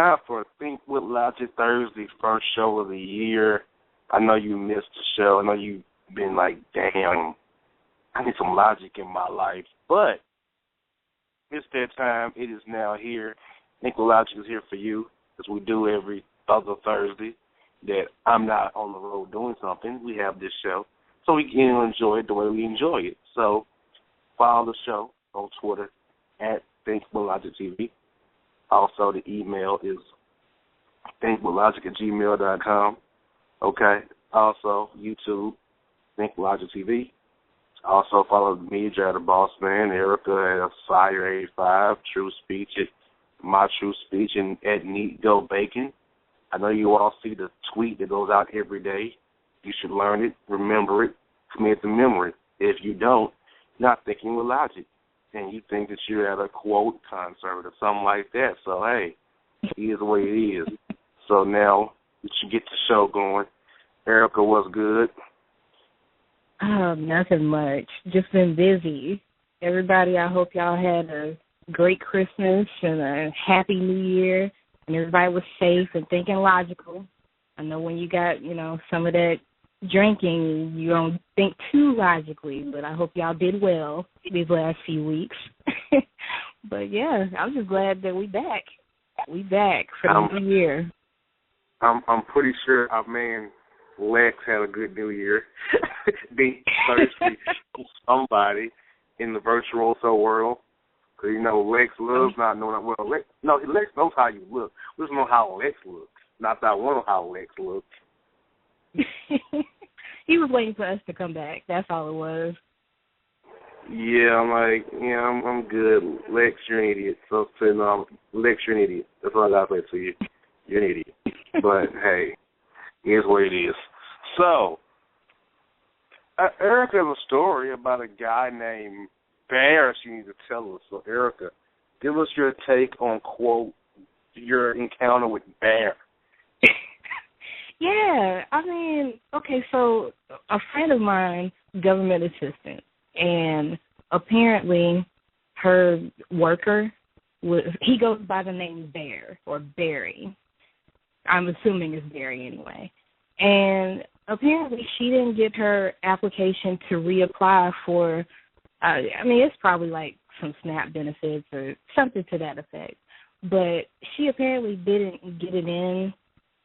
time for Think with Logic Thursday, first show of the year. I know you missed the show. I know you've been like, damn, I need some logic in my life. But it's that time. It is now here. Think with Logic is here for you, as we do every other Thursday, that I'm not on the road doing something. We have this show, so we can enjoy it the way we enjoy it. So follow the show on Twitter at ThinkWithLogicTV. Also, the email is thinkwithlogic@gmail.com. Okay. Also, YouTube, ThinkWithLogicTV. Also, follow me, Jared the Boss Man, Erica at Sire85, TrueSpeech at My True Speech, and at Nique Go Bacon. I know you all see the tweet that goes out every day. You should learn it, remember it, commit to memory. If you don't, you're not thinking with logic. And you think that you're at a quote concert or something like that. So, hey, it is the way it is. So now we should get the show going. Erica, what's good? Nothing much. Just been busy. Everybody, I hope y'all had a great Christmas and a happy New Year, and everybody was safe and thinking logical. I know when you got, some of that drinking, you don't think too logically, but I hope y'all did well these last few weeks. But, yeah, I'm just glad that we back. We back for the new year. I'm pretty sure our man Lex had a good New Year. Being thirsty for somebody in the virtual world. Because, Lex loves not knowing. Well, Lex knows how you look. We just know how Lex looks. Not that I want how Lex looks. He was waiting for us to come back. That's all it was. Yeah, I'm good. Lex, you're an idiot. So, Lex, you're an idiot. That's all I got to say to you. You're an idiot. But, hey, here's what it is. So, Erica has a story about a guy named Bear she needs to tell us. So, Erica, give us your take on, quote, your encounter with Bear. Yeah, okay, so a friend of mine, government assistant, and apparently her worker, he goes by the name Bear or Barry. I'm assuming it's Barry anyway. And apparently she didn't get her application to reapply for, it's probably like some SNAP benefits or something to that effect. But she apparently didn't get it in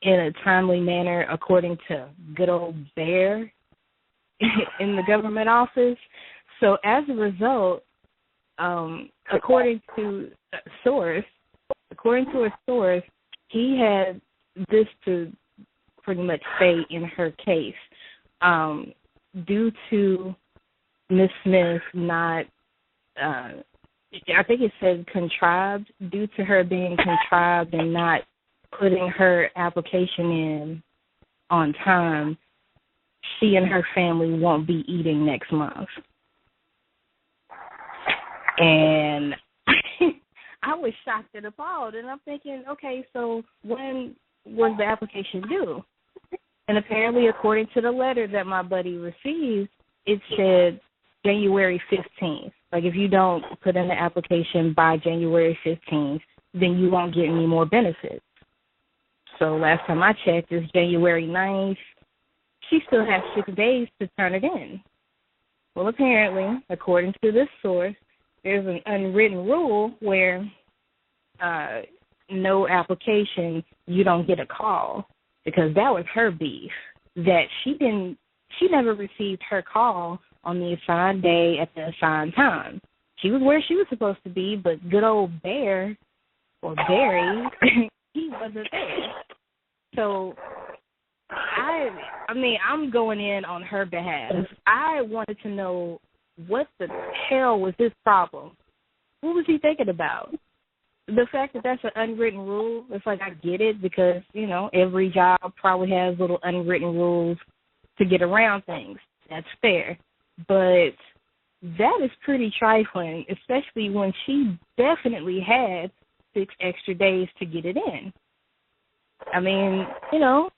a timely manner, according to good old Bear in the government office. So as a result, according to a source, he had this to pretty much say in her case, due to Miss Smith not, I think it said contrived, due to her being contrived and not putting her application in on time, she and her family won't be eating next month. And I was shocked and appalled, and I'm thinking, okay, so when was the application due? And apparently, according to the letter that my buddy received, it said January 15th. Like, if you don't put in the application by January 15th, then you won't get any more benefits. So last time I checked, it's January 9th. She still has 6 days to turn it in. Well, apparently, according to this source, there's an unwritten rule where no application, you don't get a call, because that was her beef, that she never received her call on the assigned day at the assigned time. She was where she was supposed to be, but good old Bear, or Barry, he wasn't there. So I'm going in on her behalf. I wanted to know what the hell was his problem. What was he thinking about? The fact that that's an unwritten rule, it's like I get it because, every job probably has little unwritten rules to get around things. That's fair. But that is pretty trifling, especially when she definitely had 6 extra days to get it in.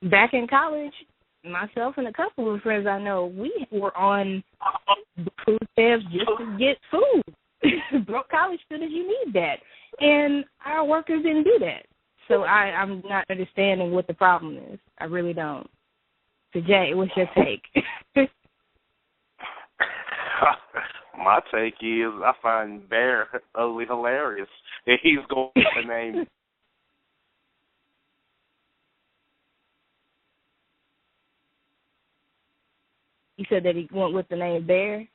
Back in college, myself and a couple of friends I know, we were on the food stamps just to get food. Broke college students, you need that. And our workers didn't do that. So I'm not understanding what the problem is. I really don't. So, Jay, what's your take? My take is I find Bear utterly hilarious. And he's going with the name. You said that he went with the name Bear?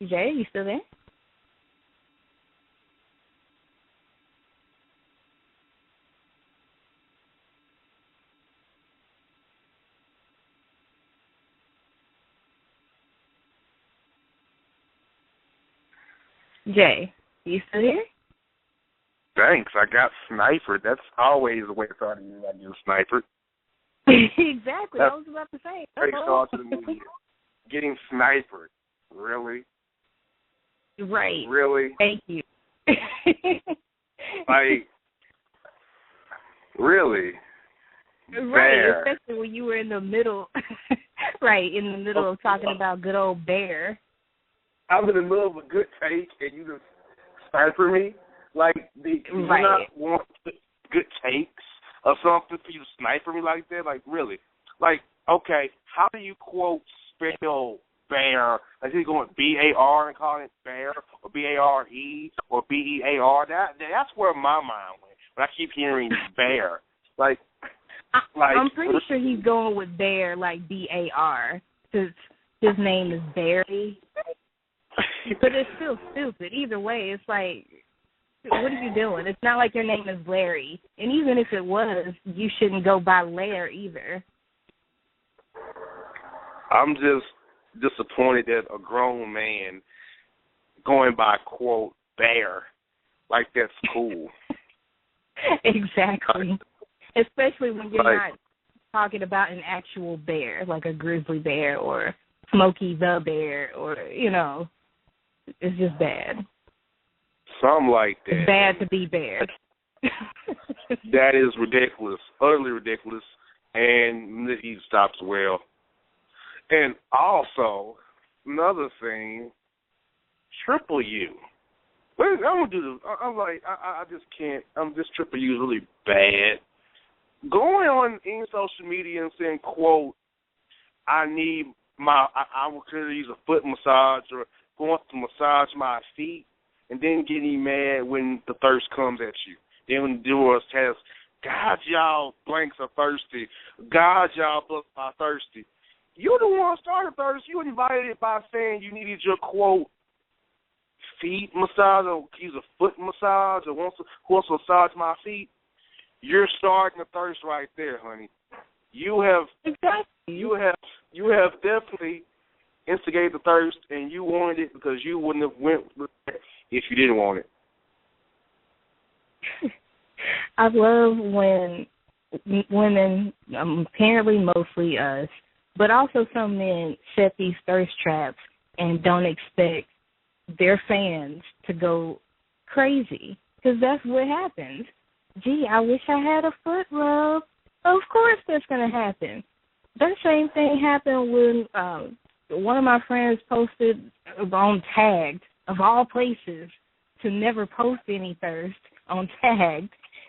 Jay, you still there? Jay, you still here? Thanks, I got sniped. That's always the way to start you. I get sniped. Exactly. I was about to say. Great start to the media. Getting sniped. Really? Right. Really? Thank you. Like, really? Right, Bear. especially when you were in the middle, right, in the middle of talking about good old Bear. I'm in the middle of a good take, and you just sniper me? Like, do you not want good takes or something for you to sniper me like that? Like, really? Like, okay, how do you quote spell bear? Like, is he going B-A-R and calling it bear, or B-A-R-E, or B-E-A-R? That's where my mind went when I keep hearing bear. Like, I'm pretty sure he's going with Bear, like B-A-R, because his name is Barry. But it's still stupid. Either way, it's like, what are you doing? It's not like your name is Larry. And even if it was, you shouldn't go by Lair either. I'm just disappointed that a grown man going by, quote, bear, like that's cool. Exactly. Especially when you're not talking about an actual bear, like a grizzly bear or Smokey the Bear, or, you know, it's just bad. Something like that. It's bad to be Bear. That is ridiculous, utterly ridiculous, and he stops well. And also, another thing, Triple U. I'm gonna do this. I'm like, I just can't. This Triple U is really bad. Going on in social media and saying, quote, I could use a foot massage, or going to massage my feet, and then getting mad when the thirst comes at you. Then when the doers test, God, y'all blanks are thirsty. God, y'all blanks are thirsty. You're the one who started thirst. You invited it by saying you needed your, quote, feet massage, or use a foot massage, or who wants to massage my feet. You're starting the thirst right there, honey. You have definitely instigated the thirst, and you wanted it because you wouldn't have went with it if you didn't want it. I love when women, apparently mostly us, but also some men, set these thirst traps and don't expect their fans to go crazy, because that's what happens. Gee, I wish I had a foot rub. Of course that's going to happen. That same thing happened when one of my friends posted on Tagged, of all places, to never post any thirst, on Tagged,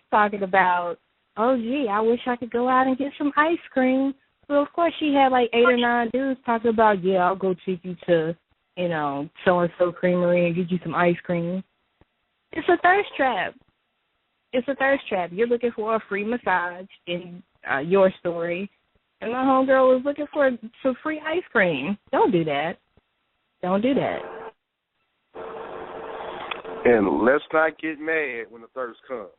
talking about, oh, gee, I wish I could go out and get some ice cream. So, of course, she had like 8 or 9 dudes talking about, yeah, I'll go take you to, you know, so-and-so creamery and get you some ice cream. It's a thirst trap. It's a thirst trap. You're looking for a free massage in your story, and my homegirl is looking for some free ice cream. Don't do that. Don't do that. And let's not get mad when the thirst comes,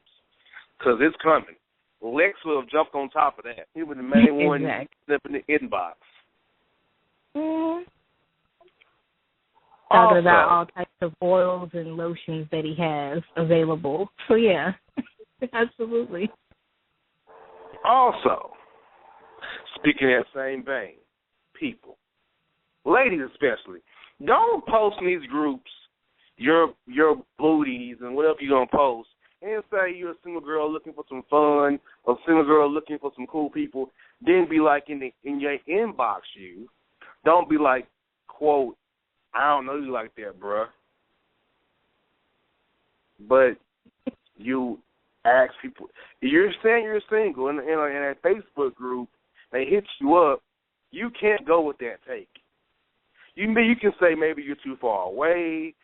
because it's coming. Lex will have jumped on top of that. He was the main one snipping the inbox. Mm-hmm. Talking about all types of oils and lotions that he has available. So, yeah, absolutely. Also, speaking in that same vein, people, ladies especially, don't post in these groups your booties and whatever you're going to post, and say you're a single girl looking for some fun, or a single girl looking for some cool people, then be like in your inbox, don't be like, quote, I don't know you like that, bruh. But you ask people, if you're saying you're single in a Facebook group, they hit you up, you can't go with that take. You can say maybe you're too far away,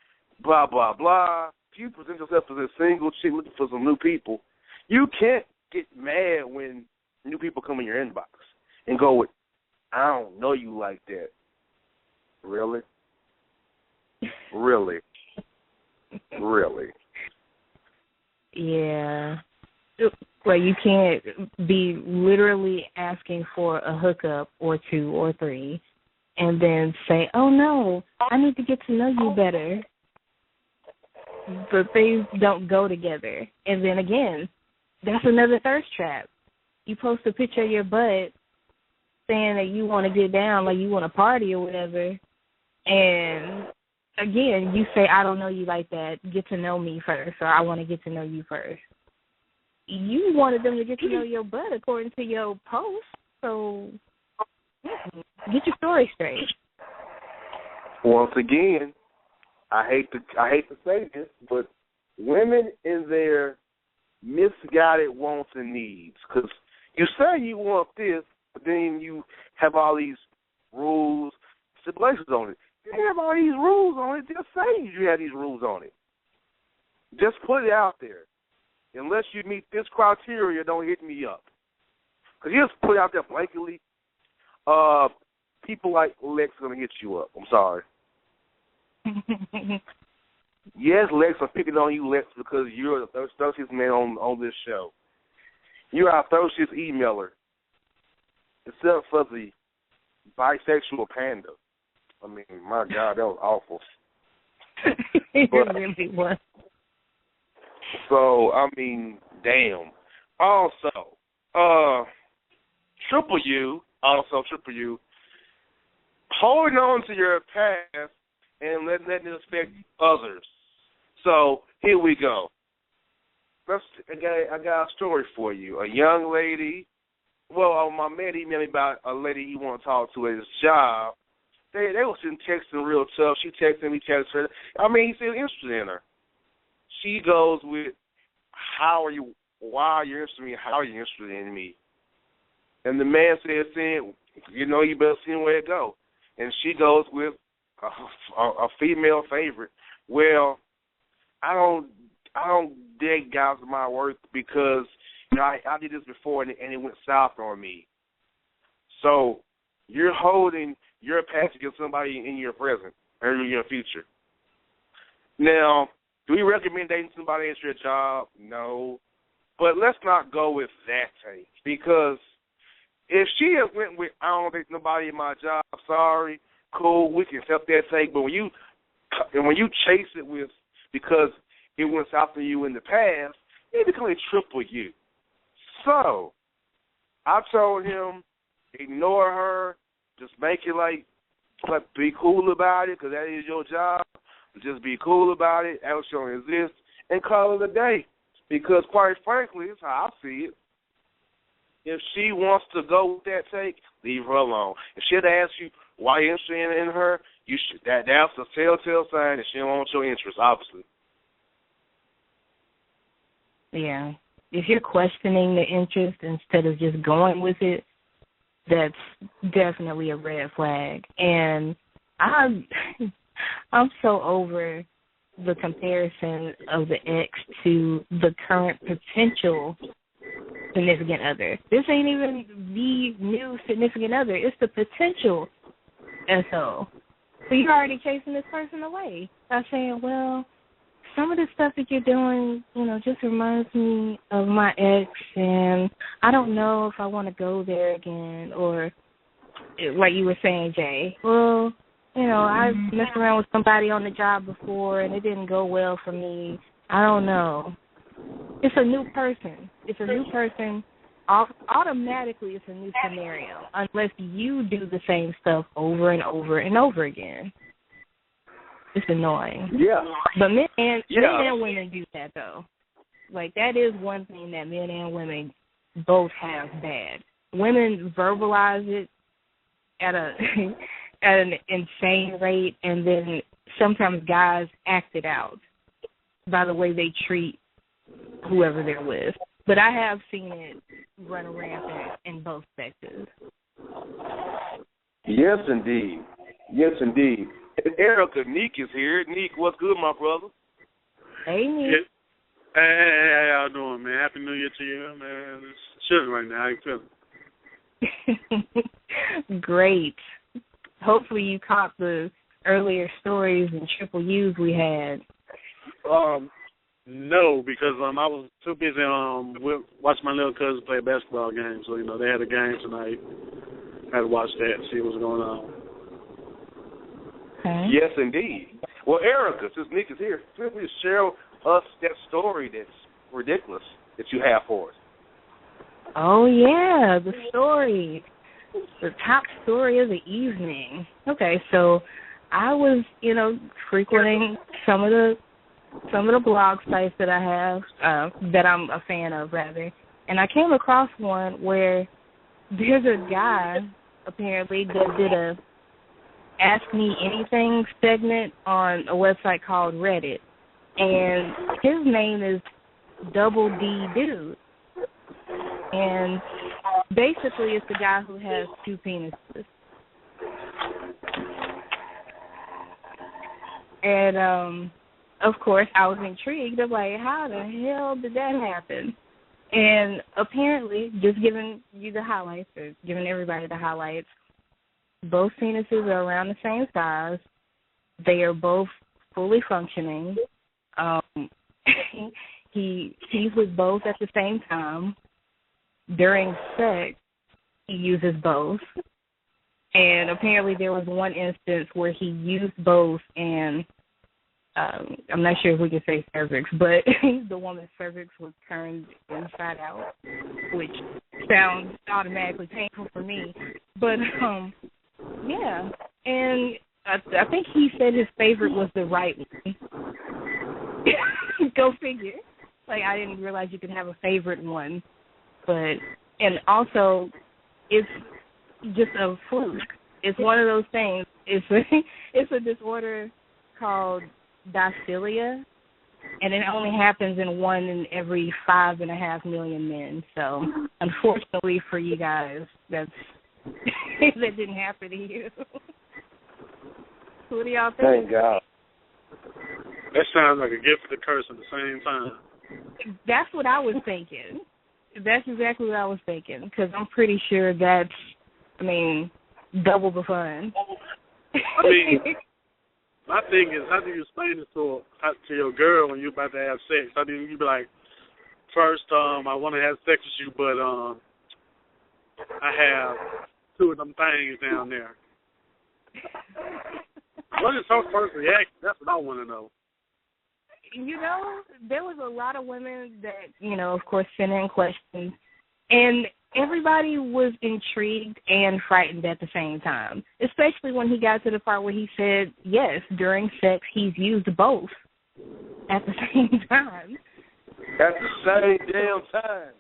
blah, blah, blah. If you present yourself as a single chick looking for some new people, you can't get mad when new people come in your inbox and go with, I don't know you like that. Really? Really? Really? Yeah. Well, you can't be literally asking for a hookup or two or three and then say, oh, no, I need to get to know you better. But things don't go together. And then, again, that's another thirst trap. You post a picture of your butt saying that you want to get down, like you want to party or whatever, and, again, you say, I don't know you like that. Get to know me first, or I want to get to know you first. You wanted them to get to know your butt according to your post, so get your story straight. Once again, I hate to say this, but women in their misguided wants and needs, because you say you want this, but then you have all these rules, stipulations on it. You have all these rules on it. Just say you have these rules on it. Just put it out there. Unless you meet this criteria, don't hit me up. Because you just put it out there blankly, people like Lex are going to hit you up. I'm sorry. Yes, Lex, I'm picking on you, Lex, because you're the thirstiest man on this show. You're our thirstiest emailer, except for the bisexual panda. I mean, my God, that was awful. It really was. So, I mean, damn. Also, Triple U, holding on to your past and letting it affect others. So, here we go. I got a story for you. A young lady, my man emailed me about a lady he want to talk to at his job. They was sitting texting real tough. She texted me, texted her. I mean, he seemed interested in her. She goes with, why are you interested in me? How are you interested in me? And the man said, you know, you better see where it go. And she goes with a female favorite. Well, I don't dig guys of my work because, you know, I did this before and it went south on me. So you're holding your past against somebody in your present or in your future. Now, do we recommend dating somebody at your job? No. But let's not go with that take. Because if she has went with, I don't think nobody in my job, sorry, cool, we can accept that take. But when you chase it with, because it went south on you in the past, it becomes a triple U. So I told him, ignore her, just make it like be cool about it, because that is your job. Just be cool about it, act she don't exist, and call it a day. Because quite frankly, it's how I see it. If she wants to go with that take, leave her alone. If she'd ask you why you're interested in her, you should. That's a telltale sign that she don't want your interest, obviously. Yeah. If you're questioning the interest instead of just going with it, that's definitely a red flag. And I'm so over the comparison of the ex to the current potential significant other. This ain't even the new significant other. It's the potential SO. So you're already chasing this person away by saying, well, some of the stuff that you're doing, you know, just reminds me of my ex, and I don't know if I want to go there again. Or like you were saying, Jay, well, you know, I messed around with somebody on the job before, and it didn't go well for me. I don't know. It's a new person. It's a new person. Automatically, it's a new scenario, unless you do the same stuff over and over and over again. It's annoying. Yeah. But men and women do that, though. Like, that is one thing that men and women both have bad. Women verbalize it at an insane rate, and then sometimes guys act it out by the way they treat whoever they're with. But I have seen it run rampant in both sexes. Yes, indeed. Yes, indeed. And Erica, Nique is here. Nique, what's good, my brother? Hey, Nique. Hey, how y'all doing, man? Happy New Year to you, man. It's chilling right now. How you feeling? Great. Hopefully you caught the earlier stories and triple U's we had. No, because I was too busy watching my little cousin play a basketball game. So, they had a game tonight. I had to watch that and see what's going on. Okay. Yes, indeed. Well, Erica, since Nique is here, feel free to share us that story that's ridiculous that you have for us. Oh, yeah, the story. The top story of the evening. Okay, so I was, frequenting some of the blog sites that I have, that I'm a fan of, rather, and I came across one where there's a guy, apparently, that did a Ask Me Anything segment on a website called Reddit, and his name is Double D Dude, and basically it's the guy who has two penises. And, of course, I was intrigued. I'm like, how the hell did that happen? And apparently, just giving you the highlights, or giving everybody the highlights, both penises are around the same size. They are both fully functioning. He's with both at the same time. During sex, he uses both. And apparently there was one instance where he used both and I'm not sure if we can say cervix, but the woman's cervix was turned inside out, which sounds automatically painful for me. But, yeah. And I think he said his favorite was the right one. Go figure. Like, I didn't realize you could have a favorite one. But, and also, it's just a fluke. It's one of those things. It's a disorder called dysphilia, and it only happens in 1 in every 5.5 million men. So, unfortunately for you guys, that didn't happen to you. What do y'all think? Thank God. That sounds like a gift and a curse at the same time. That's what I was thinking. That's exactly what I was thinking, because I'm pretty sure that's, double the fun. My thing is, how do you explain this to your girl when you're about to have sex? How do you be like, first, I want to have sex with you, but I have 2 of them things down there. What is her first reaction? That's what I want to know. There was a lot of women that, of course, sent in questions, and everybody was intrigued and frightened at the same time, especially when he got to the part where he said, yes, during sex, he's used both at the same time. At the same damn time.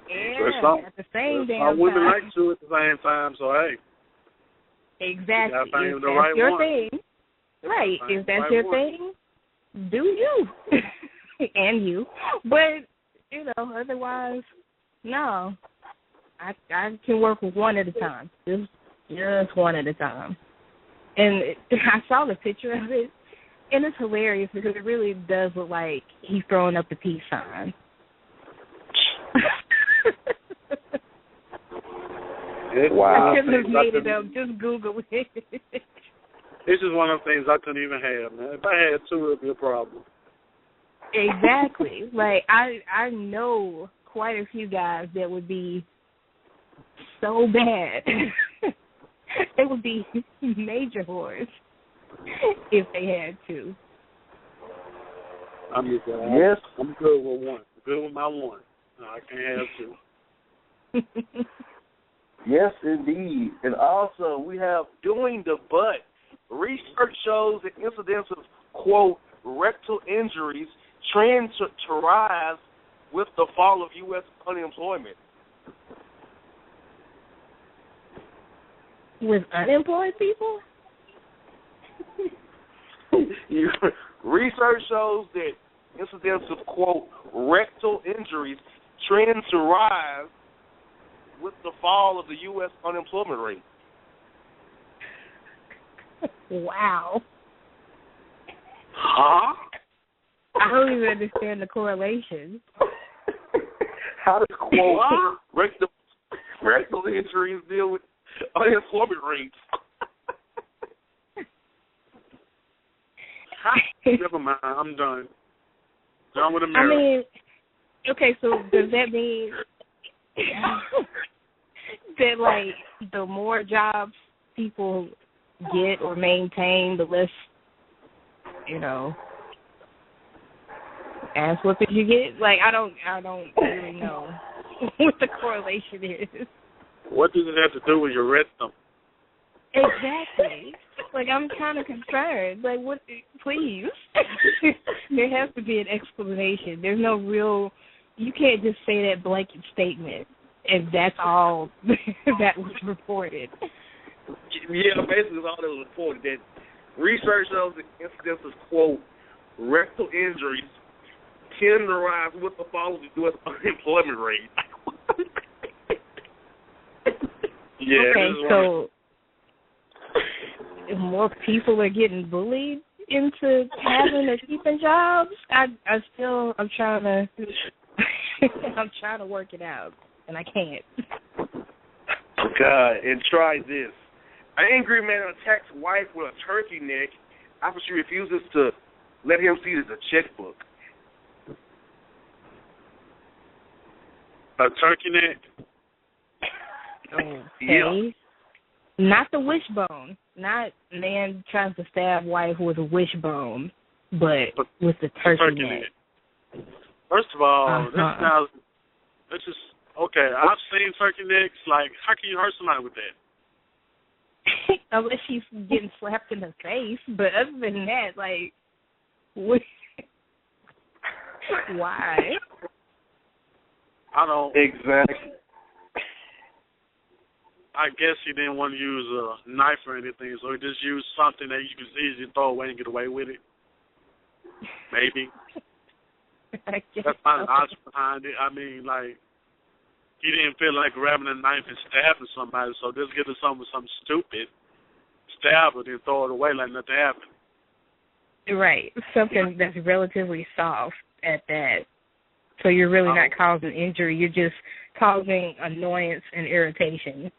Yeah, at the same damn time. Women like to at the same time, so hey. Exactly. If that's right your one. Thing, right, if that's your thing, do you. And you. But, otherwise, no. I can work with one at a time. Just one at a time. And I saw the picture of it, and it's hilarious because it really does look like he's throwing up the peace sign. Wow. I couldn't have made it up. Just Google it. This is one of the things I couldn't even have, man. If I had 2, it would be a problem. Exactly. Like, I know quite a few guys that would be so bad. They would be major whores if they had to. I'm good with one. Good with my one. No, I can't have 2. Yes, indeed. And also, we have doing the butt. Research shows the incidence of, quote, rectal injuries trend to rise with the fall of U.S. unemployment. With unemployed people? Research shows that incidence of, quote, rectal injuries trend to rise with the fall of the U.S. unemployment rate. Wow. Huh? I don't even understand the correlation. How does, quote, rectal injuries deal with unemployment rates? Never mind. I'm done. Done with America. I mean, okay, so does that mean that, like, the more jobs people get or maintain, the less, you know, ass whoopings you get? Like, I don't really know what the correlation is. What does it have to do with your rectum? Exactly. Like, I'm kind of concerned. Like, what? Please. There has to be an explanation. There's no real. You can't just say that blanket statement and that's all that was reported. Yeah, basically all that was reported. That research shows the incidence of, quote, rectal injuries tend to rise with the fall of the U.S. unemployment rate. Yeah. Okay, so if more people are getting bullied into having or keeping jobs, I'm trying to I'm trying to work it out, and I can't. God, and try this. An angry man attacks wife with a turkey neck after she refuses to let him see the checkbook. A turkey neck? Okay. Yeah. Not the wishbone. Not man trying to stab wife with a wishbone, but with the turkey neck. First of all, this is okay. I've seen turkey necks. Like, how can you hurt somebody with that? Unless she's getting slapped in the face, but other than that, like, why? I don't. Exactly. I guess he didn't want to use a knife or anything, so he just used something that you could easily throw away and get away with it. Maybe. That's my logic behind it. I mean, like, he didn't feel like grabbing a knife and stabbing somebody, so just get to something stupid, stab it, and throw it away like nothing happened. Right. Something that's relatively soft at that. So you're really not causing injury. You're just causing annoyance and irritation.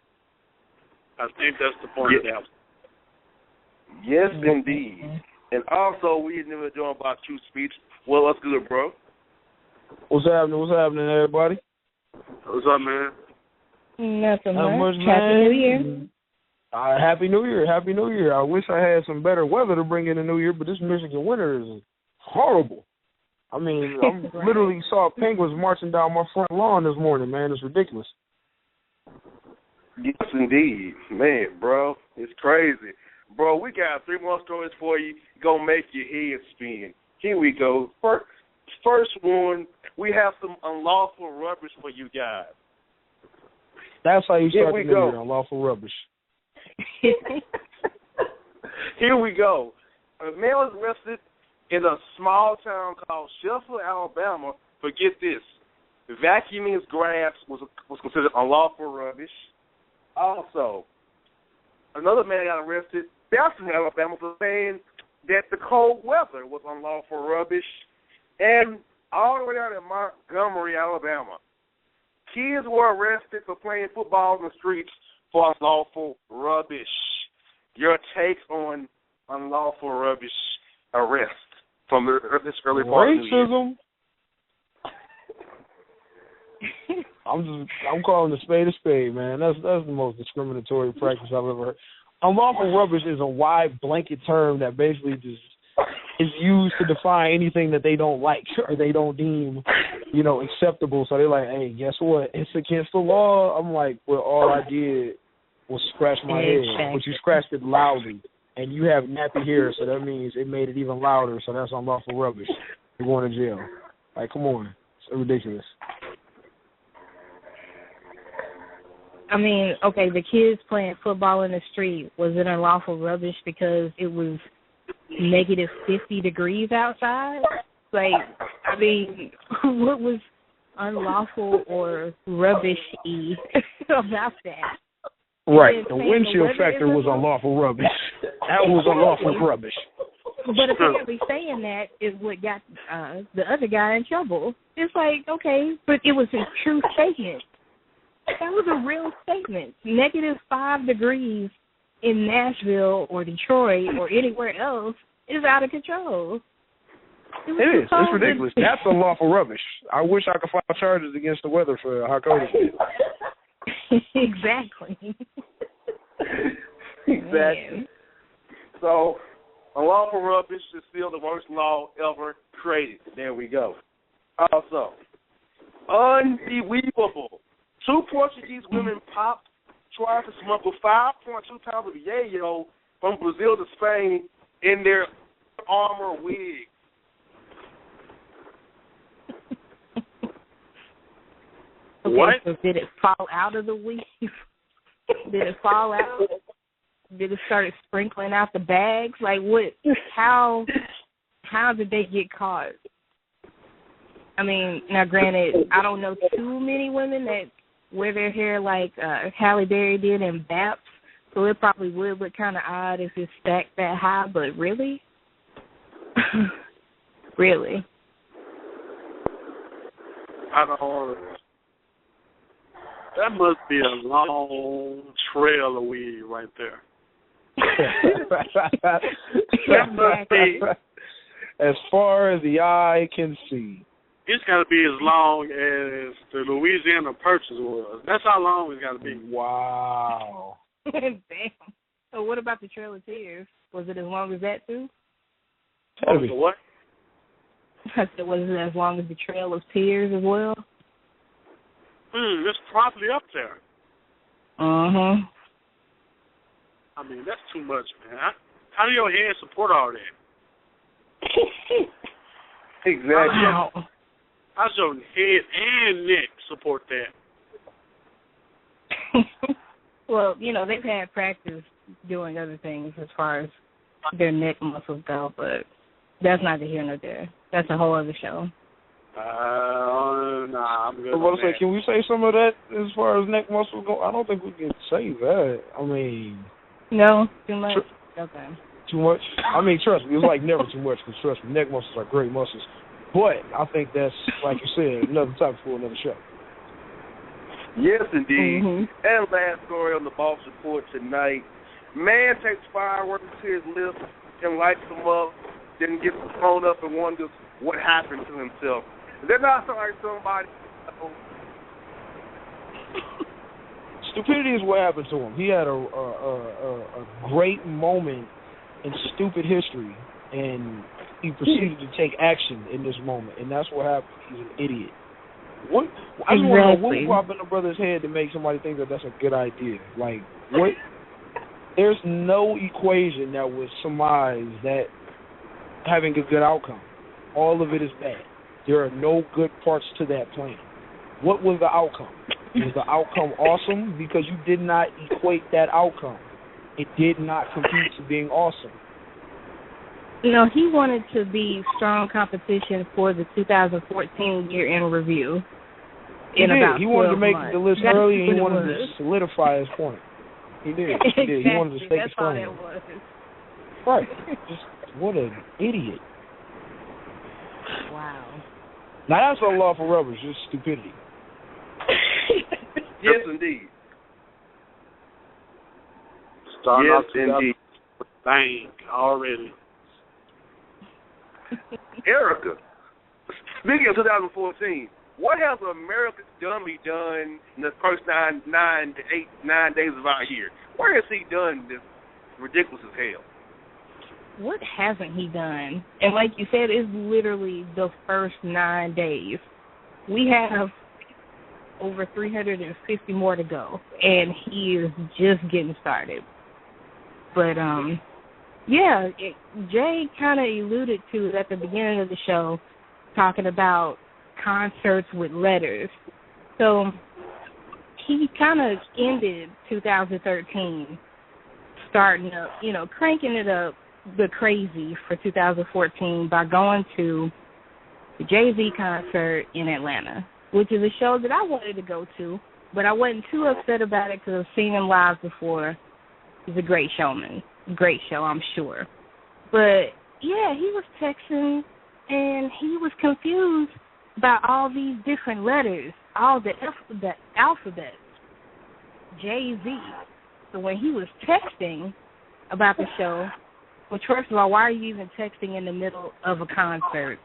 I think that's the point of that. Yes, indeed. And also, we never doing about TrueSpeech. Well, what's good, bro? What's happening? What's happening, everybody? What's up, man? Nothing much. Man. Happy New Year. Happy New Year. Happy New Year. I wish I had some better weather to bring in the new year, but this Michigan winter is horrible. I mean, I literally saw penguins marching down my front lawn this morning, man. It's ridiculous. Yes, indeed. Man, bro, it's crazy. Bro, we got 3 more stories for you. Gonna make your head spin. Here we go. First one, we have some unlawful rubbish for you guys. That's how you start the new year, unlawful rubbish. Here we go. A man was arrested in a small town called Sheffield, Alabama. For get this, vacuuming his grass was considered unlawful rubbish. Also, another man got arrested in Henson, Alabama, for saying that the cold weather was unlawful rubbish. And all the way down in Montgomery, Alabama, kids were arrested for playing football in the streets for unlawful rubbish. Your take on unlawful rubbish arrest from this early part of the year? Racism. I'm calling a spade, man. That's the most discriminatory practice I've ever heard. Unlawful rubbish is a wide blanket term that basically just is used to define anything that they don't like or they don't deem, acceptable. So they're like, hey, guess what? It's against the law. I'm like, well, all I did was scratch my head, but you scratched it loudly, and you have nappy hair, so that means it made it even louder. So that's unlawful rubbish. You're going to jail. Like, come on, it's ridiculous. I mean, okay, the kids playing football in the street, was it unlawful rubbish because it was -50 degrees outside? Like, mean, what was unlawful or rubbish-y about that? Right. The windshield factor was unlawful rubbish. That was unlawful rubbish. But apparently saying that is what got the other guy in trouble. It's like, okay, but it was a true statement. That was a real statement. -5 degrees in Nashville or Detroit or anywhere else is out of control. It is. It's ridiculous. That's unlawful rubbish. I wish I could file charges against the weather for how cold it is. Exactly. Exactly. Man. So, unlawful rubbish is still the worst law ever created. There we go. Also, unbelievable. 2 Portuguese women popped trying to smuggle 5.2 pounds of yayo from Brazil to Spain in their armor wigs. Okay, What? so did it fall out of the wig? Did it fall out? Did it start sprinkling out the bags? Like what? How did they get caught? I mean, now granted, I don't know too many women that wear their hair like Halle Berry did in Baps, so it probably would look kind of odd if it's stacked that high. But really, really, I don't. That must be a long trail of weed right there. That must be as far as the eye can see. It's got to be as long as the Louisiana Purchase was. That's how long it's got to be. Wow. Damn. So what about the Trail of Tears? Was it as long as that too? The what? I said, was it as long as the Trail of Tears as well? It's probably up there. Uh-huh. I mean, that's too much, man. How do your head support all that? Exactly. Wow. How's your head and neck support that? Well, you know, they've had practice doing other things as far as their neck muscles go, but that's neither here nor there. That's a whole other show. Nah, I'm good. I was about to say, can we say some of that as far as neck muscles go? I don't think we can say that. I mean... No? Too much? Okay. Too much? I mean, trust me, it's like never too much, because trust me, neck muscles are great muscles. But I think that's, like you said, another topic for another show. Yes, indeed. Mm-hmm. And last story on the Boss Report tonight. Man takes fireworks to his lips and lights them up, then gets thrown up and wonders what happened to himself. Is that not like somebody? Stupidity is what happened to him. He had a great moment in stupid history, and he proceeded to take action in this moment, and that's what happened. He's an idiot. What? I just want to know what will pop in a brother's head to make somebody think that that's a good idea. Like, what? There's no equation that would surmise that having a good outcome. All of it is bad. There are no good parts to that plan. What was the outcome? Was the outcome awesome? Because you did not equate that outcome. It did not compete to being awesome. You know, he wanted to be strong competition for the 2014 year-end review. He about he wanted to make months. the list early, and he wanted to solidify his point. He did. He did. He wanted to stake his claim. That's all that was. Right. Just what an idiot. Wow. Now that's unlawful rubbish. Just stupidity. Yes, indeed. Starting Yes, off indeed. Bang, already. Erica, speaking of 2014, what has America's dummy done in the first nine days of our year? Where has he done this ridiculous as hell? What hasn't he done? And like you said, it's literally the first 9 days. We have over 350 more to go, and he is just getting started. But, yeah, Jay kind of alluded to it at the beginning of the show, talking about concerts with letters. So he kind of ended 2013 starting up, you know, cranking it up the crazy for 2014 by going to Jay-Z concert in Atlanta, which is a show that I wanted to go to, but I wasn't too upset about it because I've seen him live before. He's a great showman. Great show, I'm sure. But, yeah, he was texting, and he was confused about all these different letters, all the alphabet, Jay-Z. So when he was texting about the show, which, first of all, why are you even texting in the middle of a concert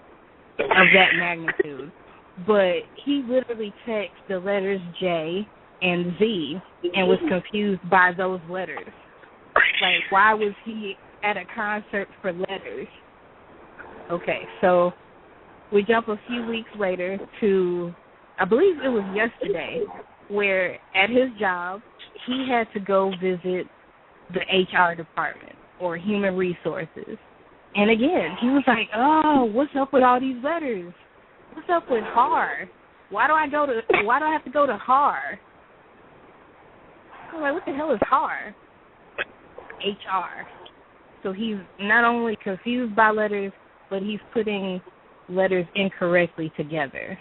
of that magnitude? But he literally texted the letters J and Z and was confused by those letters. Like, why was he at a concert for letters? Okay, so we jump a few weeks later to, I believe it was yesterday, where at his job, he had to go visit the HR department or human resources. And again, he was like, oh, what's up with all these letters? What's up with HAR? Why do I have to go to HAR? I'm like, what the hell is HAR? HR. So he's not only confused by letters, but he's putting letters incorrectly together.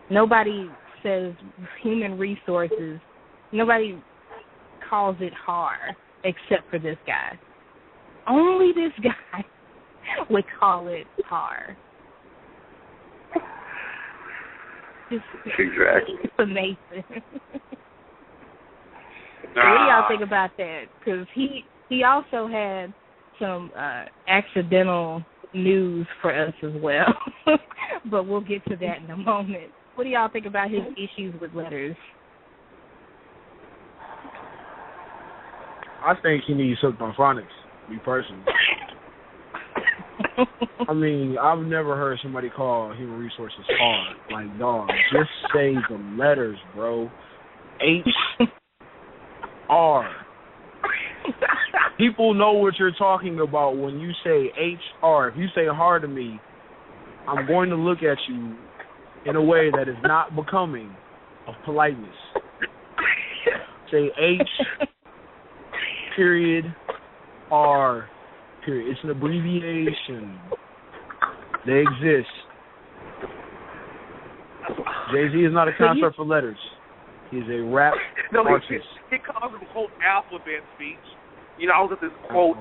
Nobody says human resources. Nobody calls it HAR except for this guy. Only this guy would call it HAR. Exactly. It's amazing. What do y'all think about that? Because he also had some accidental news for us as well. But we'll get to that in a moment. What do y'all think about his issues with letters? I think he needs hooked on phonics, me personally. I mean, I've never heard somebody call human resources hard. Like, dog, just say the letters, bro. H-R. People know what you're talking about when you say H-R. If you say hard to me, I'm going to look at you in a way that is not becoming of politeness. Say H, period, R, period. It's an abbreviation. They exist. Jay-Z is not a concert for letters. He's a rap artist. He calls them, quote, alphabet speech. You know, I was at this, quote,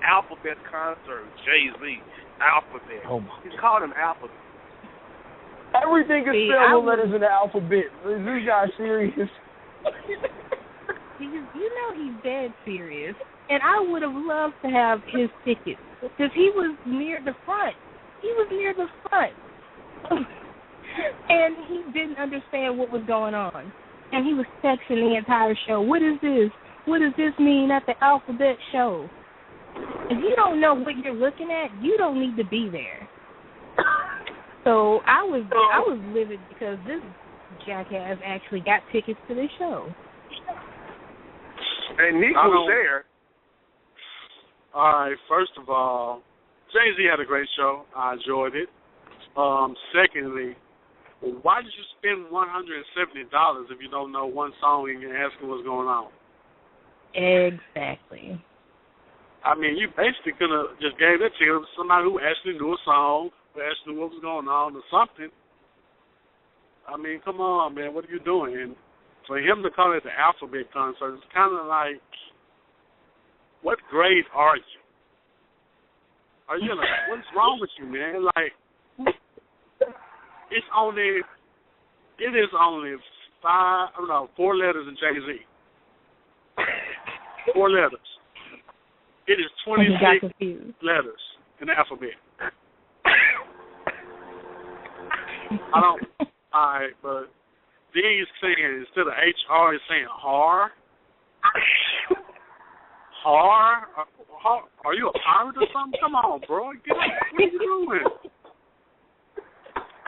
alphabet concert, Jay-Z, alphabet. Oh He's called him alphabet. Everything is spelled with letters in the alphabet. Is this guy serious? You know he's dead serious. And I would have loved to have his tickets because he was near the front. And he didn't understand what was going on. And he was texting the entire show, what is this? What does this mean at the alphabet show? If you don't know what you're looking at, you don't need to be there. So I was livid because this jackass actually got tickets to this show. And Nique was there. All right, first of all, Jay-Z had a great show. I enjoyed it. Secondly, why did you spend $170 if you don't know one song and you're asking what's going on? Exactly. I mean, you basically could have just gave that to somebody who actually knew a song, who actually knew what was going on or something. I mean, come on, man, what are you doing? And for him to call it the alphabet concert, it's kind of like, what grade are you? Are you like, what's wrong with you, man? Like, it is only 4 letters in Jay-Z. 4 letters. It is 26 letters in the alphabet. All right, but these saying, instead of HR, is saying HAR. HAR? Are you a pirate or something? Come on, bro. Get up. What are you doing?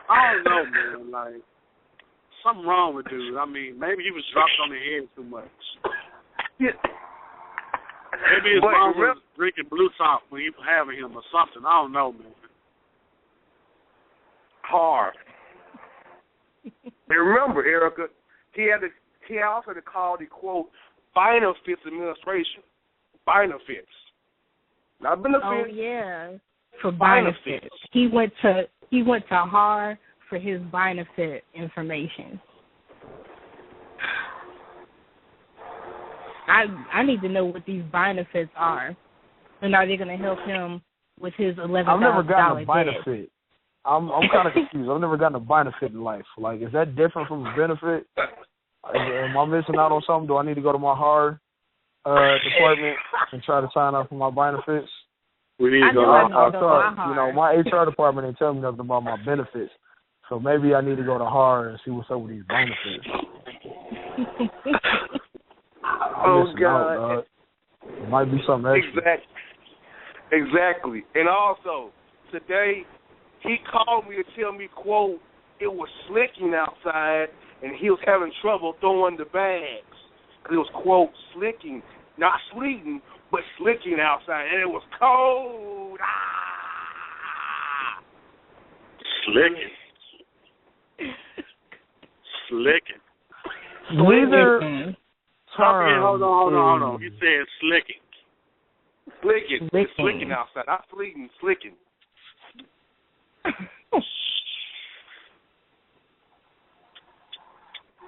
I don't know, man. Like, something wrong with dude. I mean, maybe he was dropped on the head too much. Yeah. Maybe his mom was drinking Blue Top when he was having him or something. I don't know, man. Hard. And remember, Erica, he also had to call the, quote, benefits administration. Benefits. Not benefits. Oh, yeah. for benefits. He went to HAR for his benefit information. I need to know what these benefits are, and are they going to help him with his $11,000 I've never gotten a debt? benefit. I'm kind of confused. I've never gotten a benefit in life. Like, is that different from a benefit? Am I missing out on something? Do I need to go to my HAR department and try to sign up for my benefits? We need to go. My HR department ain't telling me nothing about my benefits. So maybe I need to go to HAR and see what's up with these benefits. Oh, God. Out, it might be something extra. Exactly. And also, today, he called me to tell me, quote, it was slicking outside, and he was having trouble throwing the bags. It was, quote, slicking. Not sleeting, but slicking outside, and it was cold. Ah! Slicking. Neither term. Hold on. You said slicking. Slicking. It's slicking outside. Not sleeting, slicking.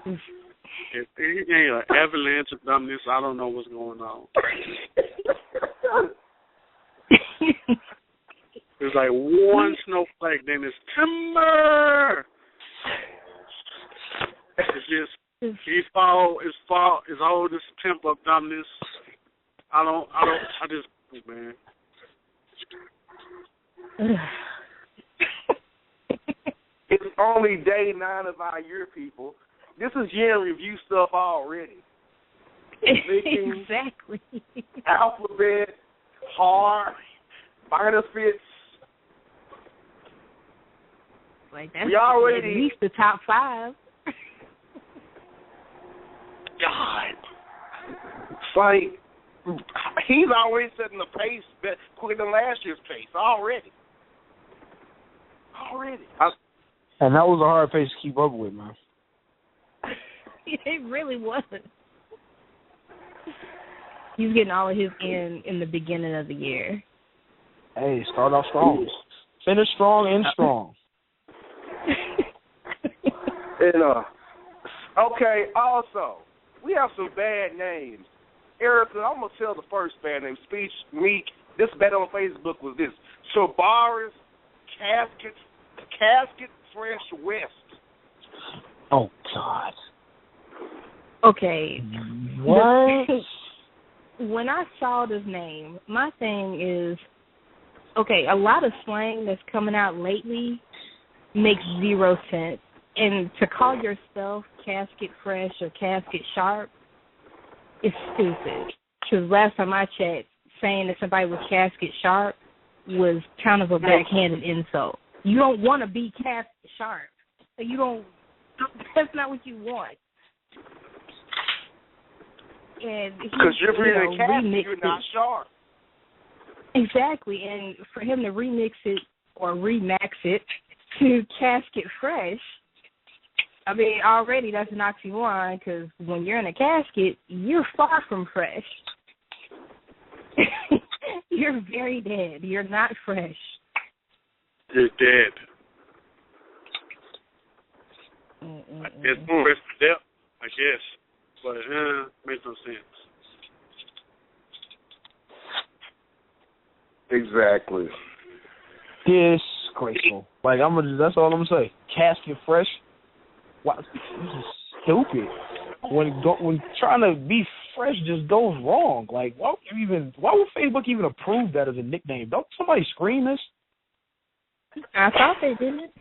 If it ain't an avalanche of dumbness, I don't know what's going on. There's like one snowflake, then it's timber. It's just it's all this temper of dumbness. I just man. It's only day 9 of our year, people. This is year in review stuff already. Exactly. Alphabet, HAR, benefits. Like that's we already, at least the top 5. God. It's like, he's already setting the pace quicker than last year's pace already. And that was a hard pace to keep up with, man. It really wasn't. He's getting all of his in the beginning of the year. Hey, start off strong. Finish strong and strong. And, okay, also, we have some bad names. Erica, I'm going to tell the first bad name. Speech, Nique. This bad on Facebook was this. Shabaris, Casket Fresh West. Oh, God. Okay. What? When I saw this name, my thing is, okay, a lot of slang that's coming out lately makes zero sense. And to call yourself Casket Fresh or Casket Sharp is stupid. Because last time I checked, saying that somebody was Casket Sharp was kind of a backhanded insult. You don't want to be Casket Sharp. You don't. That's not what you want. Because you're being a casket, you're not sharp. Exactly, and for him to remix it or remax it to Casket Fresh, I mean, already that's an oxymoron, because when you're in a casket, you're far from fresh. You're very dead. You're not fresh. You're dead. It's fresh to death, I guess. But makes no sense. Exactly. Disgraceful. Like that's all I'm gonna say. Casket Fresh. Wow, this is stupid. When trying to be fresh just goes wrong. Like why would Facebook even approve that as a nickname? Don't somebody screen this? I thought they didn't.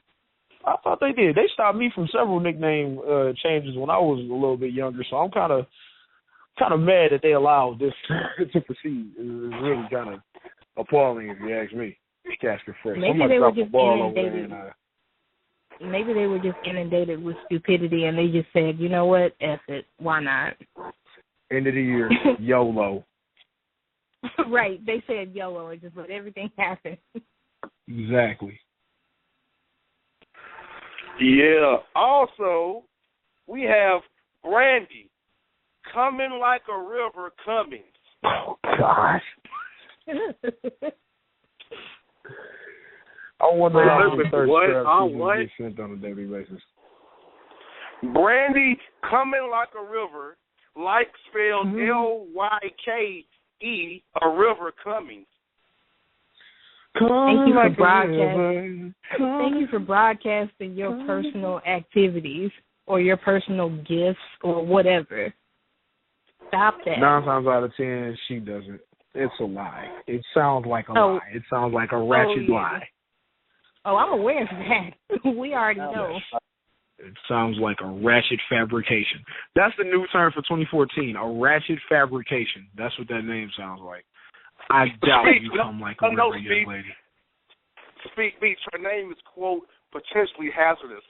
I thought they did. They stopped me from several nickname changes when I was a little bit younger, so I'm kind of mad that they allowed this to proceed. It's really kind of appalling if you ask me. Casket Fresh. Maybe they were just inundated. Maybe they were just inundated with stupidity, and they just said, you know what, F it, why not? End of the year, YOLO. Right, they said YOLO and just let everything happen. Exactly. Yeah. Also, we have Brandy coming like a river coming. Oh, gosh. I wonder how many thirst What? traps Oh, people what? get sent on a daily basis. Brandy coming like a river, like spelled Lyke, a river coming. Thank you for broadcasting. Thank you for broadcasting your personal activities or your personal gifts or whatever. Stop that. 9 times out of 10, she doesn't. It's a lie. It sounds like a lie. It sounds like a ratchet lie. Oh, I'm aware of that. We already know. It sounds like a ratchet fabrication. That's the new term for 2014, a ratchet fabrication. That's what that name sounds like. I doubt you come like a river young lady. Speak Beats, her name is, quote, potentially hazardous.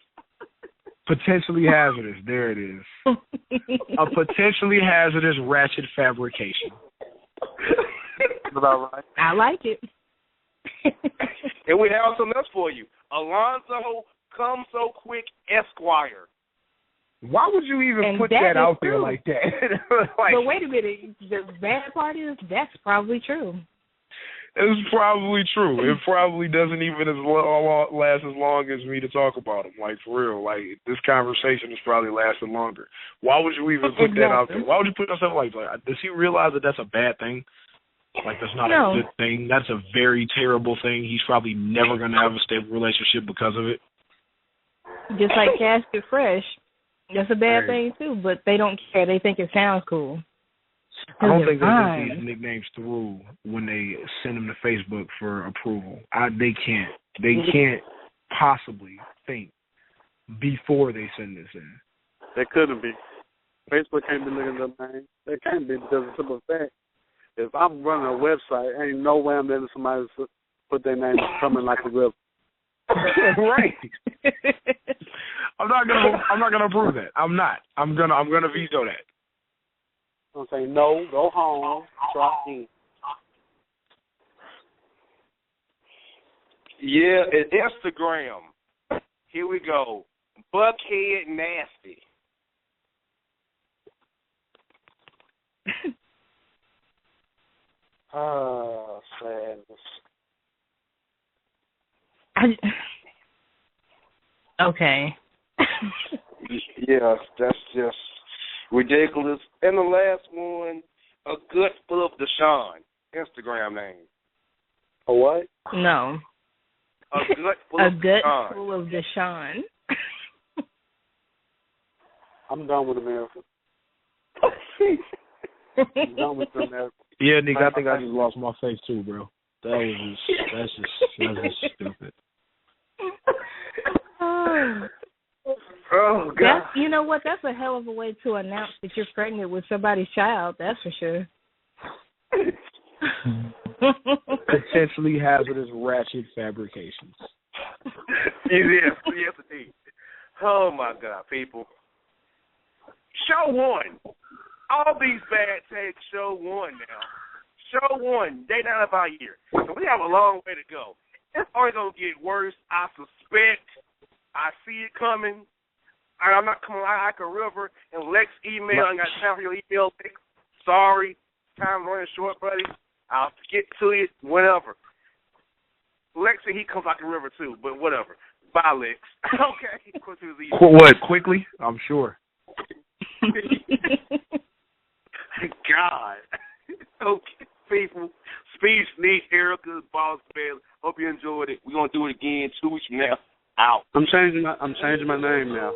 Potentially hazardous. There it is. A potentially hazardous ratchet fabrication. About right. I like it. And we have something else for you. Alonzo Come So Quick Esquire. Why would you even put that out there like that? But wait a minute. The bad part is that's probably true. It's probably true. It probably doesn't even last as long as me to talk about him. Like, for real. Like, this conversation is probably lasting longer. Why would you even put that out there? Why would you put yourself like that? Does he realize that that's a bad thing? Like, that's not a good thing. That's a very terrible thing. He's probably never going to have a stable relationship because of it. Just like Casket Fresh. That's a bad thing, too, but they don't care. They think it sounds cool. I don't think they get these nicknames through when they send them to Facebook for approval. They can't. They can't possibly think before they send this in. They couldn't be. Facebook can't be looking at their name. They can't be because of the simple fact. If I'm running a website, ain't no way I'm letting somebody put their name coming like a river. Right. I'm not gonna approve that. I'm not. I'm gonna veto that. I'm saying no, go home, try again. Yeah, it's Instagram. Here we go. Buckhead Nasty. Oh, sadness. Okay. Yes, that's just ridiculous. And the last one, a gut full of Deshaun. Instagram name. A what? No. A gut full of Deshaun. A gut full of Deshaun. I'm done with America. I'm done with America. Yeah, Nick, I think I just lost my face too, bro. That's just stupid. Oh, God. You know what? That's a hell of a way to announce that you're pregnant with somebody's child. That's for sure. Potentially hazardous ratchet fabrications. Yes, indeed. Oh, my God, people. Show one. All these bad takes, show one now. Show one. Day down about a year. So we have a long way to go. It's only going to get worse. I suspect. I see it coming. I'm not coming like a river. And Lex email, I got time for your email. Lex. Sorry. Time's running short, buddy. I'll get to it whenever. Lex said he comes like a river, too, but whatever. Bye, Lex. Okay. What, quickly? I'm sure. God. Okay, people. Speech, Nique, Erica, Boss Man. Hope you enjoyed it. We're gonna do it again 2 weeks from now. Out. I'm changing my name now.